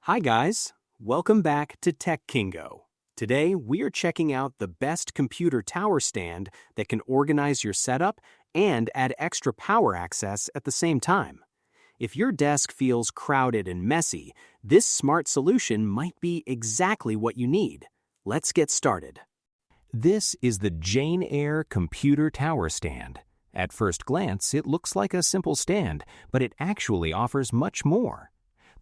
Hi guys, welcome back to Tech Kingo. Today we are checking out the best computer tower stand that can organize your setup and add extra power access at the same time. If your desk feels crowded and messy, this smart solution might be exactly what you need. Let's get started. This is the Jane Eyre Computer Tower Stand. At first glance, it looks like a simple stand, but it actually offers much more.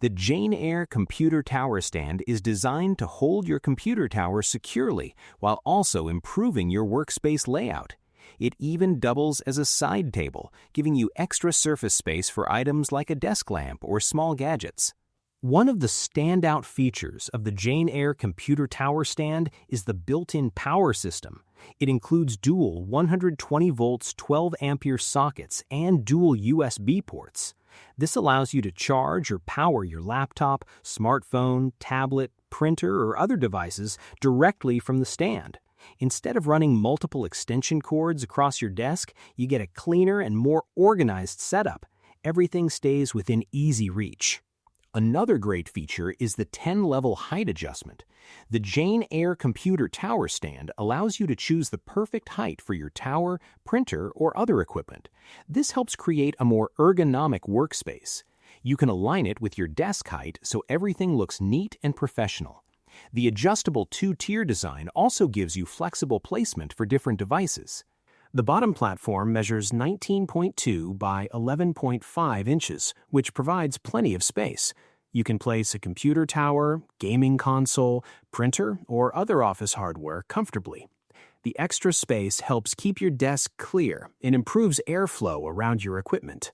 The Jane Eyre Computer Tower Stand is designed to hold your computer tower securely while also improving your workspace layout. It even doubles as a side table, giving you extra surface space for items like a desk lamp or small gadgets. One of the standout features of the Jane Eyre Computer Tower Stand is the built-in power system. It includes dual 120 volts 12 ampere sockets and dual USB ports. This allows you to charge or power your laptop, smartphone, tablet, printer, or other devices directly from the stand. Instead of running multiple extension cords across your desk, you get a cleaner and more organized setup. Everything stays within easy reach. Another great feature is the 10-level height adjustment. The Jane Eyre Computer Tower Stand allows you to choose the perfect height for your tower, printer, or other equipment. This helps create a more ergonomic workspace. You can align it with your desk height so everything looks neat and professional. The adjustable two-tier design also gives you flexible placement for different devices. The bottom platform measures 19.2 by 11.5 inches, which provides plenty of space. You can place a computer tower, gaming console, printer, or other office hardware comfortably. The extra space helps keep your desk clear and improves airflow around your equipment.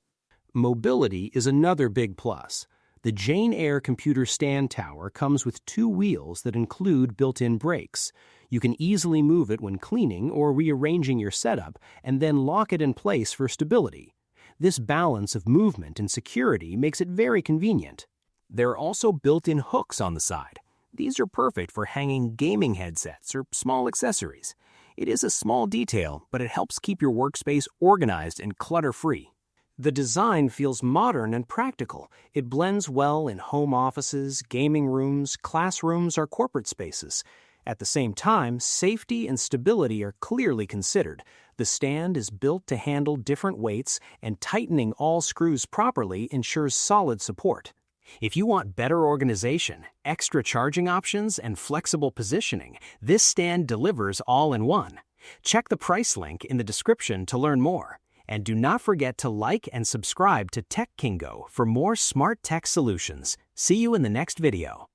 Mobility is another big plus. The Jane Eyre Computer Stand Tower comes with two wheels that include built-in brakes. You can easily move it when cleaning or rearranging your setup and then lock it in place for stability. This balance of movement and security makes it very convenient. There are also built-in hooks on the side. These are perfect for hanging gaming headsets or small accessories. It is a small detail, but it helps keep your workspace organized and clutter-free. The design feels modern and practical. It blends well in home offices, gaming rooms, classrooms, or corporate spaces. At the same time, safety and stability are clearly considered. The stand is built to handle different weights, and tightening all screws properly ensures solid support. If you want better organization, extra charging options, and flexible positioning, this stand delivers all in one. Check the price link in the description to learn more. And do not forget to like and subscribe to Tech Kingo for more smart tech solutions. See you in the next video.